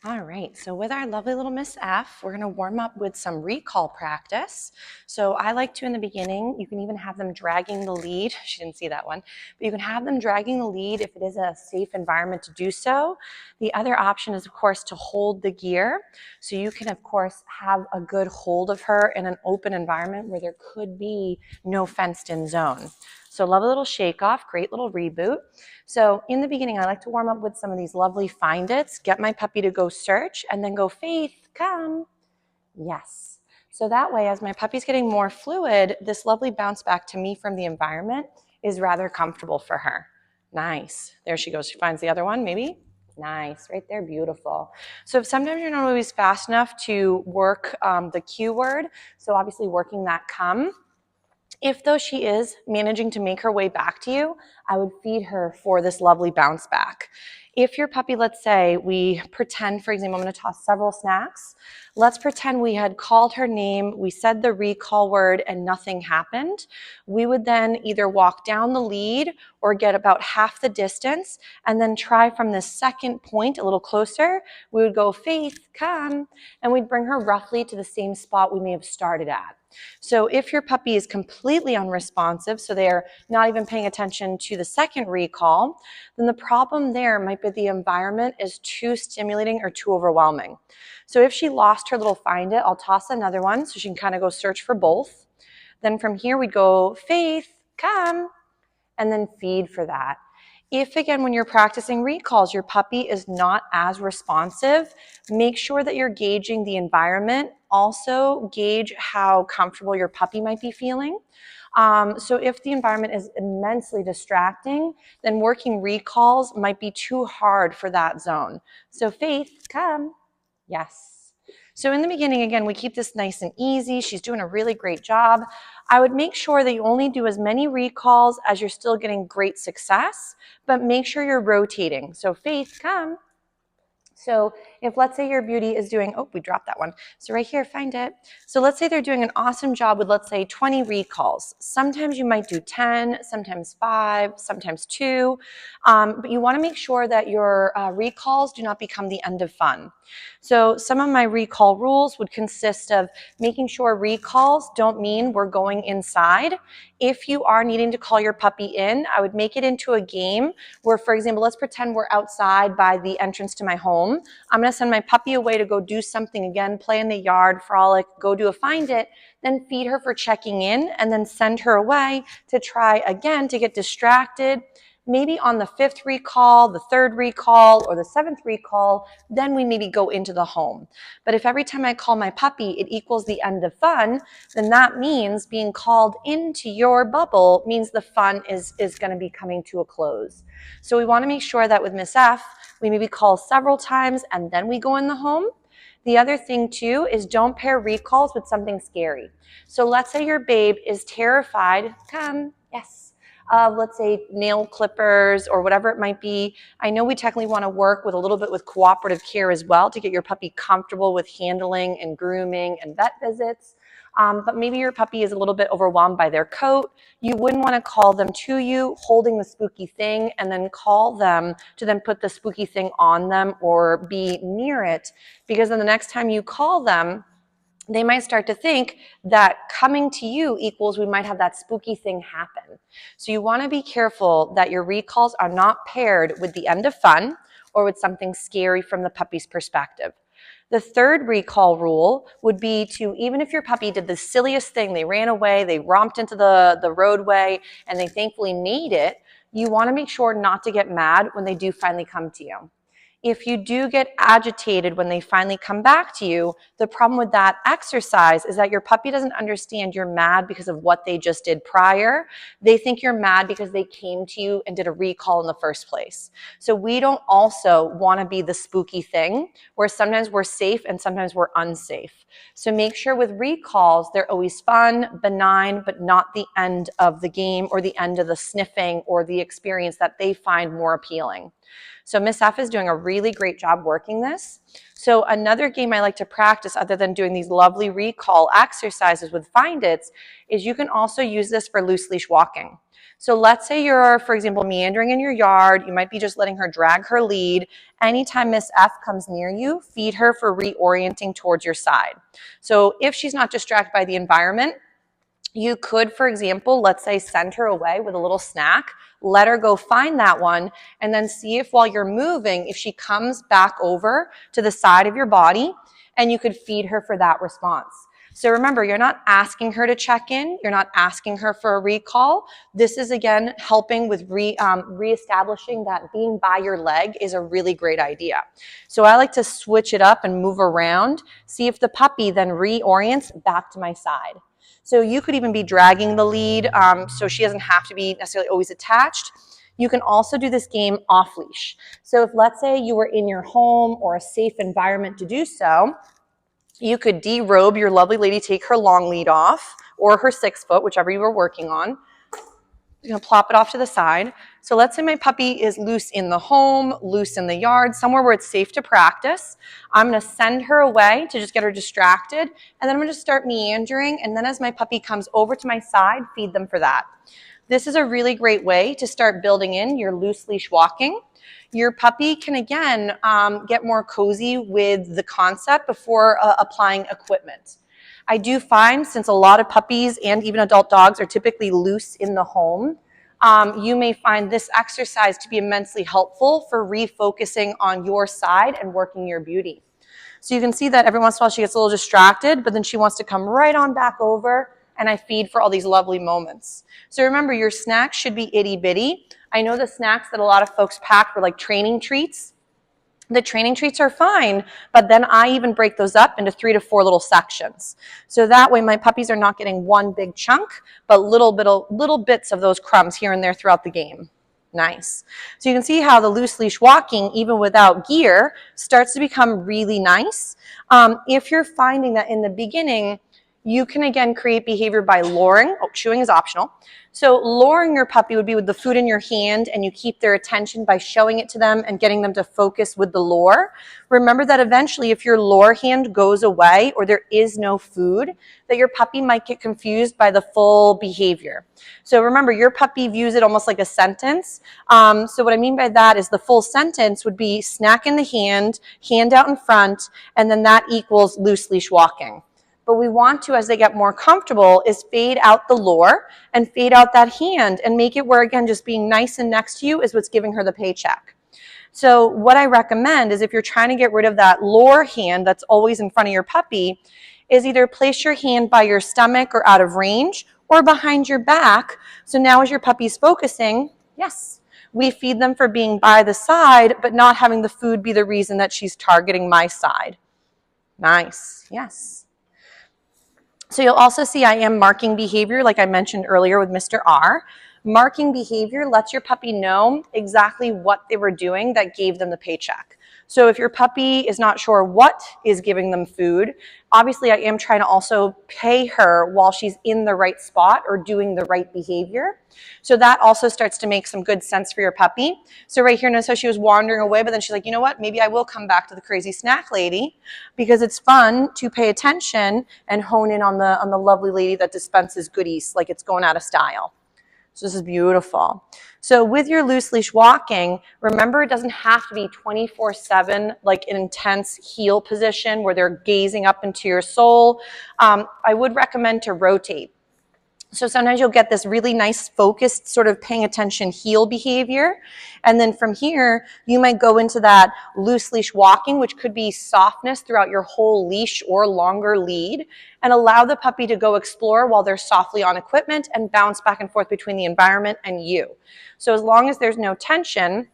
All right, so with our lovely little Miss F, we're gonna warm up with some recall practice. So I like to, in the beginning, you can even have them dragging the lead. She didn't see that one, but you can have them dragging the lead if it is a safe environment to do so. The other option is, of course, to hold the gear. So you can, of course, have a good hold of her in an open environment where there could be no fenced-in zone. So love a little shake off, great little reboot. So in the beginning, I like to warm up with some of these lovely find its, get my puppy to go search, and then go, Faith, come. Yes. So that way, as my puppy's getting more fluid, this lovely bounce back to me from the environment is rather comfortable for her. Nice. There she goes. She finds the other one, maybe. Nice. Right there. Beautiful. So if sometimes you're not always fast enough to work the cue word, so obviously working that come, if though she is managing to make her way back to you, I would feed her for this lovely bounce back. If your puppy, let's say we pretend, for example, I'm going to toss several snacks. Let's pretend we had called her name, we said the recall word and nothing happened. We would then either walk down the lead or get about half the distance and then try from the second point a little closer. We would go, Faith, come, and we'd bring her roughly to the same spot we may have started at. So if your puppy is completely unresponsive, so they're not even paying attention to the second recall, then the problem there might be the environment is too stimulating or too overwhelming. So if she lost her little find it, I'll toss another one so she can kind of go search for both. Then from here we'd go, Faith, come, and then feed for that. If, again, when you're practicing recalls, your puppy is not as responsive, make sure that you're gauging the environment. Also, gauge how comfortable your puppy might be feeling. So if the environment is immensely distracting, then working recalls might be too hard for that zone. So Faith, come. Yes. So in the beginning, again, we keep this nice and easy. She's doing a really great job. I would make sure that you only do as many recalls as you're still getting great success, but make sure you're rotating. So Faith, come. So if, let's say, your beauty is doing, oh, we dropped that one. So right here, find it. So let's say they're doing an awesome job with, let's say, 20 recalls. Sometimes you might do 10, sometimes 5, sometimes 2. But you want to make sure that your recalls do not become the end of fun. So some of my recall rules would consist of making sure recalls don't mean we're going inside. If you are needing to call your puppy in, I would make it into a game where, for example, let's pretend we're outside by the entrance to my home. I'm going to send my puppy away to go do something again, play in the yard, frolic, go do a find it, then feed her for checking in, and then send her away to try again to get distracted. Maybe on the 5th recall, the 3rd recall, or the 7th recall, then we maybe go into the home. But if every time I call my puppy, it equals the end of fun, then that means being called into your bubble means the fun is going to be coming to a close. So we want to make sure that with Miss F, we maybe call several times and then we go in the home. The other thing too is don't pair recalls with something scary. So let's say your babe is terrified, come, yes, of, let's say, nail clippers or whatever it might be. I know we technically want to work with a little bit with cooperative care as well to get your puppy comfortable with handling and grooming and vet visits. But maybe your puppy is a little bit overwhelmed by their coat. You wouldn't want to call them to you holding the spooky thing and then call them to then put the spooky thing on them or be near it, because then the next time you call them, they might start to think that coming to you equals we might have that spooky thing happen. So you want to be careful that your recalls are not paired with the end of fun or with something scary from the puppy's perspective. The 3rd recall rule would be to, even if your puppy did the silliest thing, they ran away, they romped into the roadway, and they thankfully made it, you want to make sure not to get mad when they do finally come to you. If you do get agitated when they finally come back to you, the problem with that exercise is that your puppy doesn't understand you're mad because of what they just did prior. They think you're mad because they came to you and did a recall in the first place. So we don't also want to be the spooky thing where sometimes we're safe and sometimes we're unsafe. So make sure with recalls, they're always fun, benign, but not the end of the game or the end of the sniffing or the experience that they find more appealing. So Miss F is doing a really great job working this. So another game I like to practice other than doing these lovely recall exercises with Find Its is you can also use this for loose leash walking. So let's say you're, for example, meandering in your yard. You might be just letting her drag her lead. Anytime Miss F comes near you, feed her for reorienting towards your side. So if she's not distracted by the environment, you could, for example, let's say send her away with a little snack, let her go find that one, and then see if while you're moving, if she comes back over to the side of your body, and you could feed her for that response. So remember, you're not asking her to check in. You're not asking her for a recall. This is, again, helping with reestablishing that being by your leg is a really great idea. So I like to switch it up and move around, see if the puppy then reorients back to my side. So you could even be dragging the lead so she doesn't have to be necessarily always attached. You can also do this game off leash. So if, let's say, you were in your home or a safe environment to do so, you could derobe your lovely lady, take her long lead off or her 6-foot, whichever you were working on. You're going to plop it off to the side. So let's say my puppy is loose in the home, loose in the yard, somewhere where it's safe to practice. I'm going to send her away to just get her distracted, and then I'm going to start meandering, and then as my puppy comes over to my side, feed them for that. This is a really great way to start building in your loose leash walking. Your puppy can, again, get more cozy with the concept before applying equipment. I do find, since a lot of puppies and even adult dogs are typically loose in the home, you may find this exercise to be immensely helpful for refocusing on your side and working your beauty. So you can see that every once in a while she gets a little distracted, but then she wants to come right on back over, and I feed for all these lovely moments. So remember, your snacks should be itty bitty. I know the snacks that a lot of folks pack were like training treats. The training treats are fine, but then I even break those up into 3 to 4 little sections. So that way my puppies are not getting one big chunk, but little bits of those crumbs here and there throughout the game. Nice. So you can see how the loose leash walking, even without gear, starts to become really nice. If you're finding that in the beginning, you can, again, create behavior by luring. Oh, chewing is optional. So luring your puppy would be with the food in your hand, and you keep their attention by showing it to them and getting them to focus with the lure. Remember that eventually if your lure hand goes away or there is no food, that your puppy might get confused by the full behavior. So remember, your puppy views it almost like a sentence. So what I mean by that is the full sentence would be snack in the hand out in front, and then that equals loose leash walking. But we want to, as they get more comfortable, is fade out the lure and fade out that hand and make it where, again, just being nice and next to you is what's giving her the paycheck. So what I recommend is if you're trying to get rid of that lure hand that's always in front of your puppy, is either place your hand by your stomach or out of range or behind your back. So now as your puppy's focusing, yes, we feed them for being by the side, but not having the food be the reason that she's targeting my side. Nice, yes. So you'll also see I am marking behavior, like I mentioned earlier with Mr. R. Marking behavior lets your puppy know exactly what they were doing that gave them the paycheck. So if your puppy is not sure what is giving them food, obviously I am trying to also pay her while she's in the right spot or doing the right behavior. So that also starts to make some good sense for your puppy. So right here, notice how she was wandering away, but then she's like, you know what, maybe I will come back to the crazy snack lady, because it's fun to pay attention and hone in on the lovely lady that dispenses goodies like it's going out of style. So this is beautiful. So with your loose leash walking, remember it doesn't have to be 24/7, like an intense heel position where they're gazing up into your soul. I would recommend to rotate. So sometimes you'll get this really nice focused sort of paying attention heel behavior. And then from here, you might go into that loose leash walking, which could be softness throughout your whole leash or longer lead, and allow the puppy to go explore while they're softly on equipment and bounce back and forth between the environment and you. So as long as there's no tension,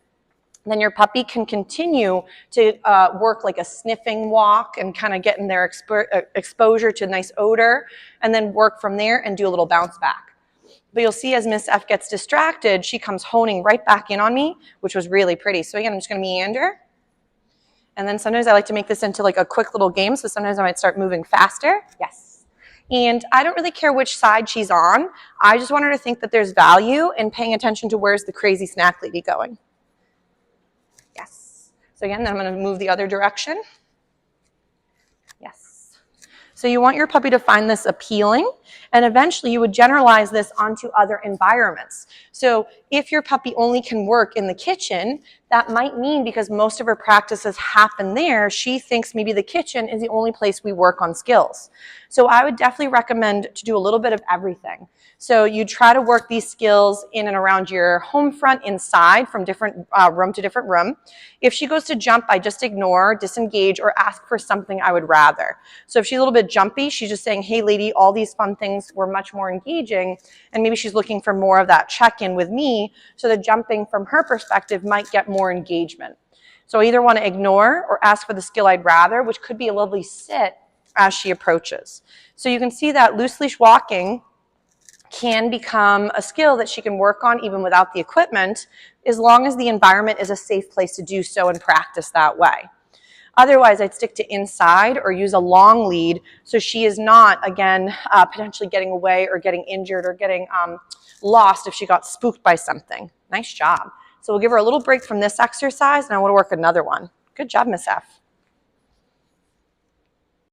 then your puppy can continue to work like a sniffing walk and kind of get in their exposure to nice odor, and then work from there and do a little bounce back. But you'll see as Miss F gets distracted, she comes honing right back in on me, which was really pretty. So again, I'm just going to meander. And then sometimes I like to make this into like a quick little game, so sometimes I might start moving faster. Yes. And I don't really care which side she's on. I just want her to think that there's value in paying attention to where's the crazy snack lady going. Yes. So again, then I'm going to move the other direction. Yes. So you want your puppy to find this appealing, and eventually you would generalize this onto other environments. So if your puppy only can work in the kitchen, that might mean because most of her practices happen there, she thinks maybe the kitchen is the only place we work on skills. So I would definitely recommend to do a little bit of everything. So you try to work these skills in and around your home front, inside, from different room to different room. If she goes to jump, I just ignore, disengage, or ask for something I would rather. So if she's a little bit jumpy, she's just saying, hey lady, all these fun things were much more engaging, and maybe she's looking for more of that check-in with me, so the jumping from her perspective might get more engagement. So I either want to ignore or ask for the skill I'd rather, which could be a lovely sit as she approaches. So you can see that loose leash walking can become a skill that she can work on even without the equipment, as long as the environment is a safe place to do so and practice that way. Otherwise, I'd stick to inside or use a long lead so she is not, again, potentially getting away or getting injured or getting lost if she got spooked by something. Nice job. So we'll give her a little break from this exercise, and I want to work another one. Good job, Miss F.